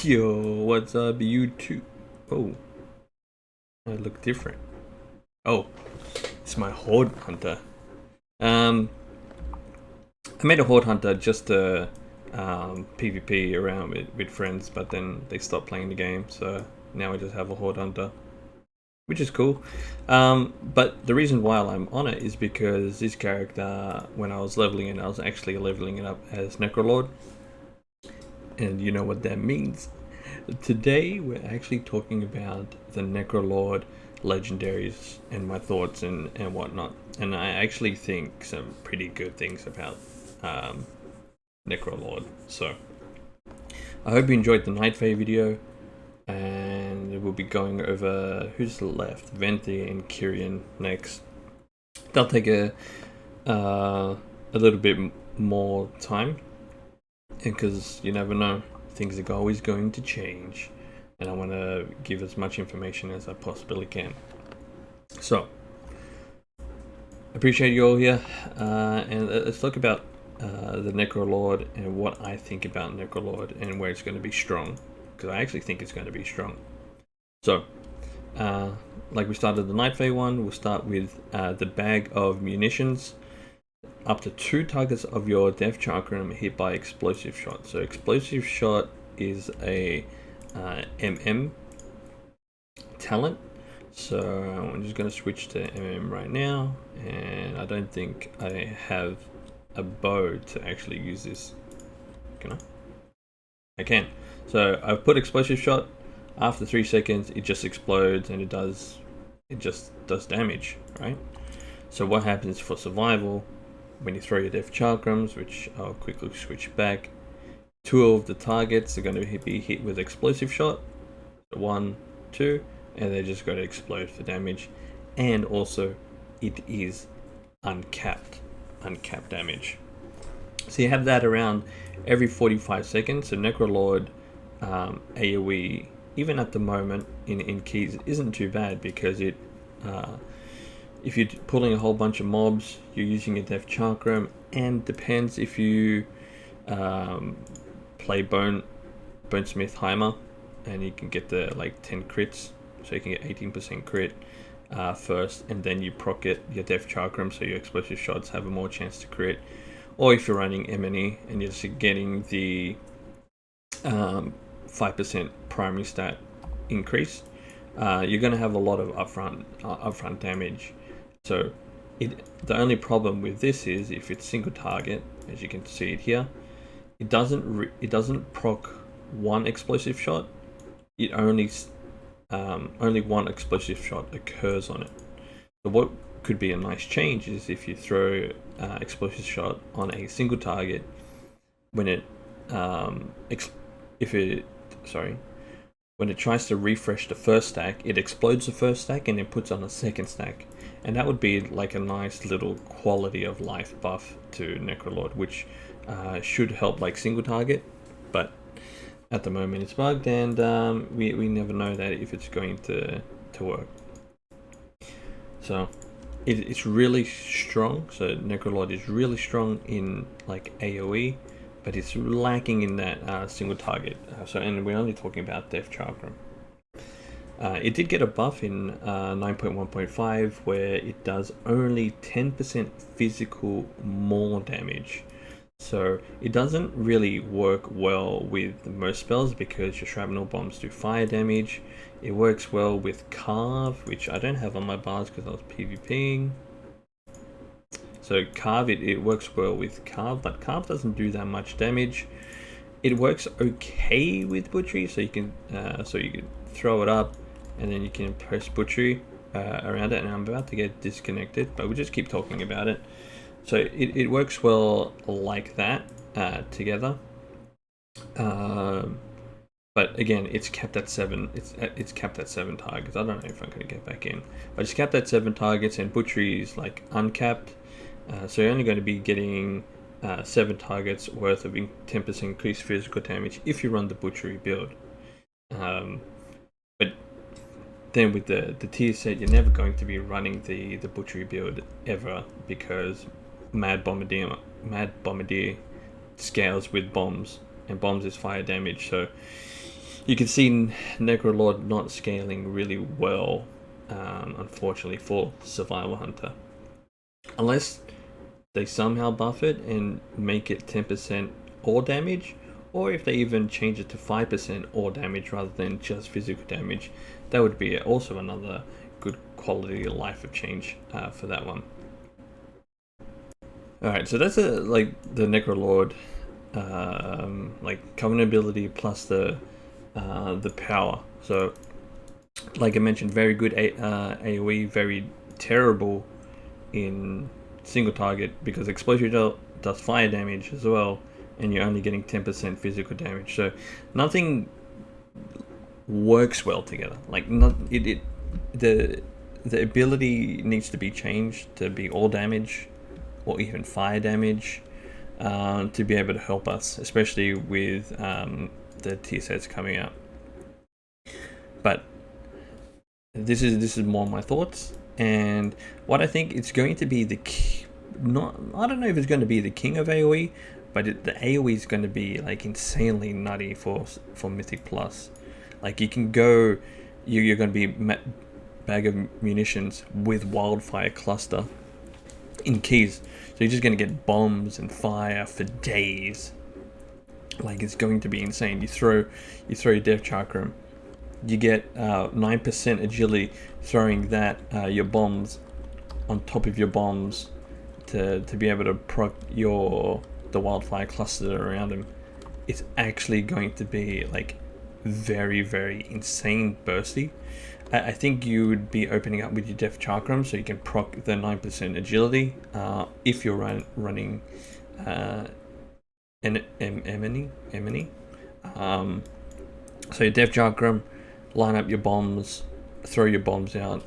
Yo, what's up, YouTube? Oh, I look different. Oh, it's my Horde Hunter. Um, I made a Horde Hunter just to PvP around with friends, but then they stopped playing the game, so now I just have a Horde Hunter, which is cool. But the reason why I'm on it is because this character, when I was leveling it, I was actually leveling it up as Necrolord, and you know what that means. Today we're actually talking about the Necrolord legendaries and my thoughts and whatnot. And I actually think some pretty good things about um, Necrolord. So I hope you enjoyed the Night Fae video, and we'll be going over who's left, Venti and Kyrian next. They'll take a little bit more time, because you never know, things are always going to change, and I want to give as much information as I possibly can. So, appreciate you all here, and let's talk about the Necrolord and what I think about Necrolord and where it's going to be strong, because I actually think it's going to be strong. So, like we started the Night Fae one, we'll start with the Bag of Munitions. Up to 2 targets of your Death Chakram hit by Explosive Shot. So Explosive Shot is a MM talent. So I'm just going to switch to MM right now, and I don't think I have a bow to actually use this. Can I? I can. So I've put Explosive Shot. After 3 seconds, it just explodes, and it just does damage, right? So what happens for survival? When you throw your Death Chakrams, which I'll quickly switch back, 2 of the targets are going to be hit with Explosive Shot. 1, 2, and they're just going to explode for damage. And also, it is uncapped damage. So you have that around every 45 seconds. So Necrolord AoE, even at the moment in keys, isn't too bad, because it if you're pulling a whole bunch of mobs, you're using a Death Chakram, and depends if you play Bonesmith Heimer, and you can get the like 10 crits, so you can get 18% crit first, and then you proc it your Death Chakram, so your Explosive Shots have a more chance to crit. Or if you're running M&E and you're just getting the 5% primary stat increase, you're going to have a lot of upfront damage. So the only problem with this is if it's single target, as you can see it here, it doesn't proc 1 explosive shot. It only one explosive shot occurs on it. So what could be a nice change is if you throw explosive shot on a single target, when it when it tries to refresh the first stack, it explodes the first stack and then puts on a second stack. And that would be like a nice little quality of life buff to Necrolord, which should help like single target, but at the moment it's bugged, and we never know that if it's going to work. So it's really strong. So Necrolord is really strong in like AoE, but it's lacking in that single target. And we're only talking about Death Chakram. It did get a buff in 9.1.5 where it does only 10% physical more damage. So it doesn't really work well with most spells, because your shrapnel bombs do fire damage. It works well with Carve, which I don't have on my bars because I was PvPing. So Carve, it works well with Carve, but Carve doesn't do that much damage. It works okay with Butchery, so you can throw it up, and then you can press Butchery around it. And I'm about to get disconnected, but we'll just keep talking about it. So it works well like that together. But again, it's capped at 7. It's capped at 7 targets. I don't know if I'm going to get back in, but it's capped at 7 targets, and Butchery is like uncapped. So you're only going to be getting 7 targets worth of 10% increased physical damage if you run the Butchery build. But then with the tier set, you're never going to be running the Butchery build ever, because Mad Bombardier scales with bombs, and bombs is fire damage. So you can see Necrolord not scaling really well, unfortunately, for Survival Hunter. Unless they somehow buff it and make it 10% all damage, or if they even change it to 5% all damage rather than just physical damage, that would be also another good quality of life of change for that one. Alright, so that's like the Necrolord, like Covenant ability plus the power. So, like I mentioned, very good AoE, very terrible in single target because Explosive does fire damage as well, and you're only getting 10% physical damage. So nothing works well together. Like the ability needs to be changed to be all damage or even fire damage to be able to help us, especially with the tier sets coming out. But this is more my thoughts, and what I think it's going to be I don't know if it's going to be the king of AoE, but the AoE is going to be like insanely nutty for Mythic Plus. Like you can go, you're going to be bag of munitions with Wildfire Cluster in keys, so you're just going to get bombs and fire for days. Like it's going to be insane. You throw your Death Chakram, you get 9% agility throwing that your bombs on top of your bombs to be able to proc the Wildfire Cluster around him. It's actually going to be like very, very insane bursty. I think you would be opening up with your Death Chakram so you can proc the 9% agility if you're running Emini. So your Death Chakram, line up your bombs, throw your bombs out,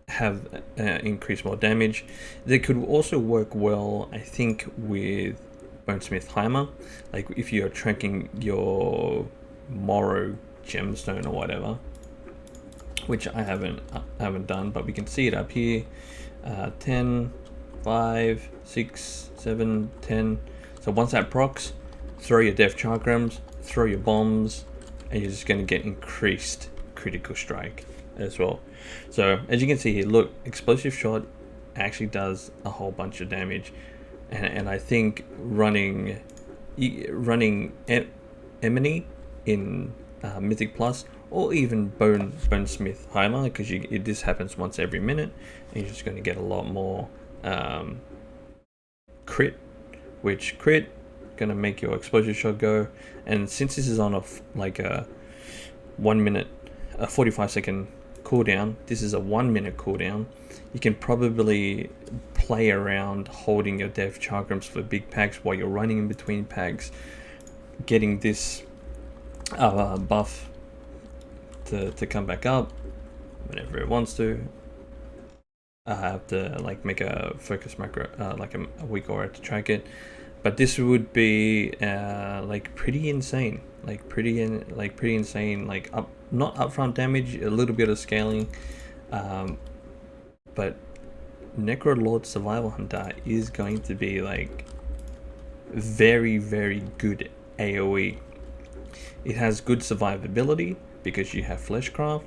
have increase more damage. They could also work well, I think, with Bonesmith Heimer. Like if you're tracking your Morrow gemstone or whatever, which I haven't done, but we can see it up here. 10, 5, 6, 7, 10. So once that procs, throw your Death Chakrams, throw your bombs, and you're just going to get increased critical strike as well. So as you can see here, look, Explosive Shot actually does a whole bunch of damage, and I think running Emini in Mythic Plus, or even Bonesmith Heimer, because this happens once every minute, and you're just going to get a lot more crit, which crit going to make your Explosive Shot go. And since this is on a 1 minute, a 45-second cooldown, this is a 1 minute cooldown. You can probably play around holding your Death Chakrams for big packs while you're running in between packs, getting this buff to come back up whenever it wants to. I have to like make a focus macro, like a weak aura to track it. But this would be like pretty insane, like pretty insane, like not upfront damage, a little bit of scaling, but Necrolord Survival Hunter is going to be like very, very good AoE. It has good survivability because you have Fleshcraft,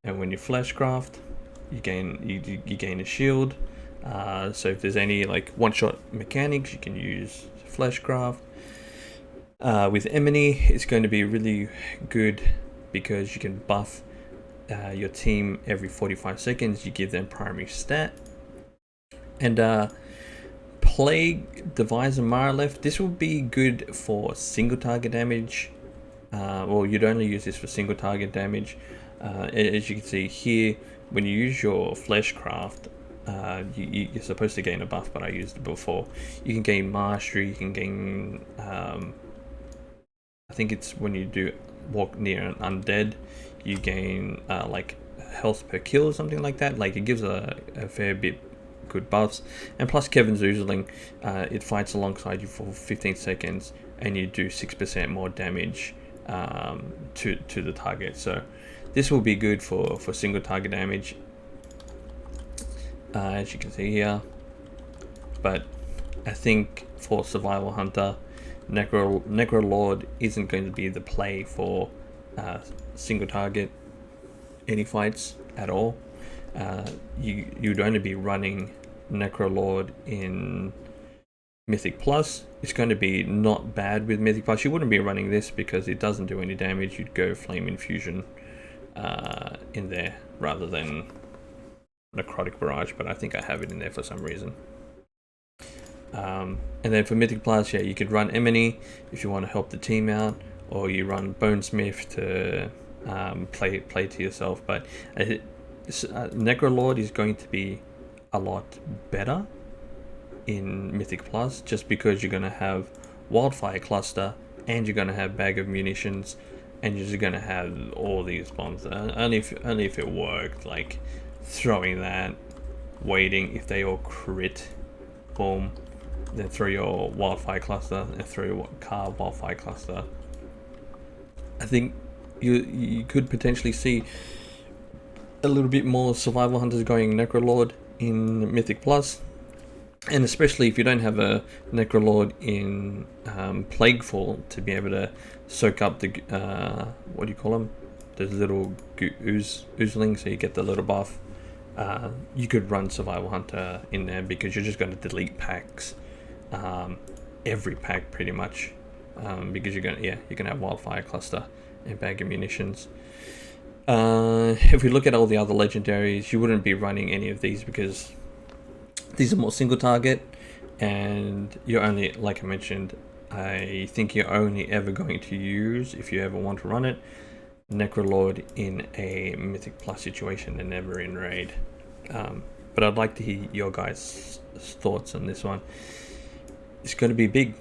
and when you Fleshcraft, you gain a shield. So if there's any like one-shot mechanics, you can use Fleshcraft. With Emini, it's going to be really good because you can buff your team every 45 seconds. You give them primary stat. And Plague, Device, and Maralef, this will be good for single target damage. Well, you'd only use this for single target damage. As you can see here, when you use your Fleshcraft, you're supposed to gain a buff, but I used it before. You can gain Mastery, you can gain, I think it's when you do walk near an undead, you gain like health per kill or something like that. Like it gives a fair bit good buffs. And plus Kevin Zoozling, it fights alongside you for 15 seconds and you do 6% more damage to the target. So this will be good for single target damage, as you can see here. But I think for Survival Hunter, Necrolord isn't going to be the play for single target any fights at all. You'd only be running Necrolord in Mythic Plus. It's going to be not bad with Mythic Plus. You wouldn't be running this because it doesn't do any damage. You'd go Flame Infusion in there rather than Necrotic Barrage, but I think I have it in there for some reason. And then for Mythic Plus, yeah, you could run Emini if you want to help the team out, or you run Bonesmith to play to yourself. But Necrolord is going to be a lot better in Mythic Plus, just because you're going to have Wildfire Cluster and you're going to have Bag of Munitions, and you're just going to have all these bombs. Only if it worked, like throwing that, waiting, if they all crit, boom, then throw your Wildfire Cluster and throw your Carve Wildfire Cluster. I think you could potentially see a little bit more Survival Hunters going Necrolord in Mythic Plus, and especially if you don't have a Necrolord in Plaguefall to be able to soak up the what do you call them? Those little oozlings, so you get the little buff. You could run Survival Hunter in there because you're just going to delete packs, every pack pretty much, because you're gonna have Wildfire Cluster and Bag of Munitions. If we look at all the other legendaries, you wouldn't be running any of these because these are more single target, and you're only, like I mentioned, I think you're only ever going to use, if you ever want to run it, Necrolord in a Mythic Plus situation and never in Raid. But I'd like to hear your guys' thoughts on this one. It's going to be big.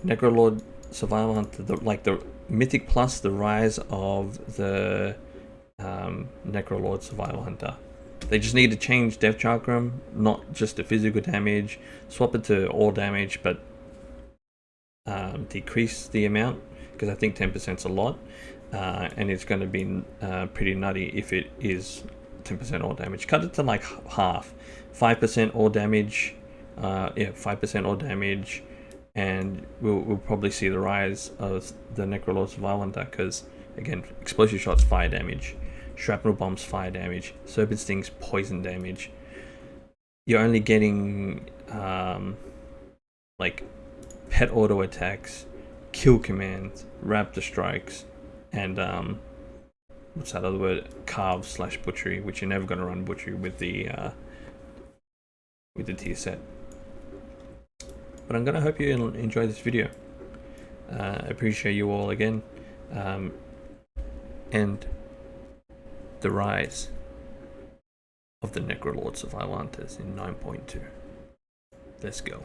Necrolord Survival Hunter, the Mythic Plus, the rise of the Necrolord Survival Hunter. They just need to change Death Chakram, not just the physical damage, swap it to all damage, but decrease the amount, because I think 10% is a lot, and it's going to be pretty nutty if it is 10% all damage. Cut it to like half, 5% all damage, 5% all damage, and we'll probably see the rise of the Necrolord Survival Hunter, because again, explosive shots, fire damage, shrapnel bombs, fire damage, serpent stings, poison damage. You're only getting like pet auto attacks, kill commands, raptor strikes, and what's that other word? Carve / butchery, which you're never going to run butchery with the tier set. But I'm going to hope you enjoy this video. I appreciate you all again, and the rise of the Necrolord Survival Hunters in 9.2. Let's go.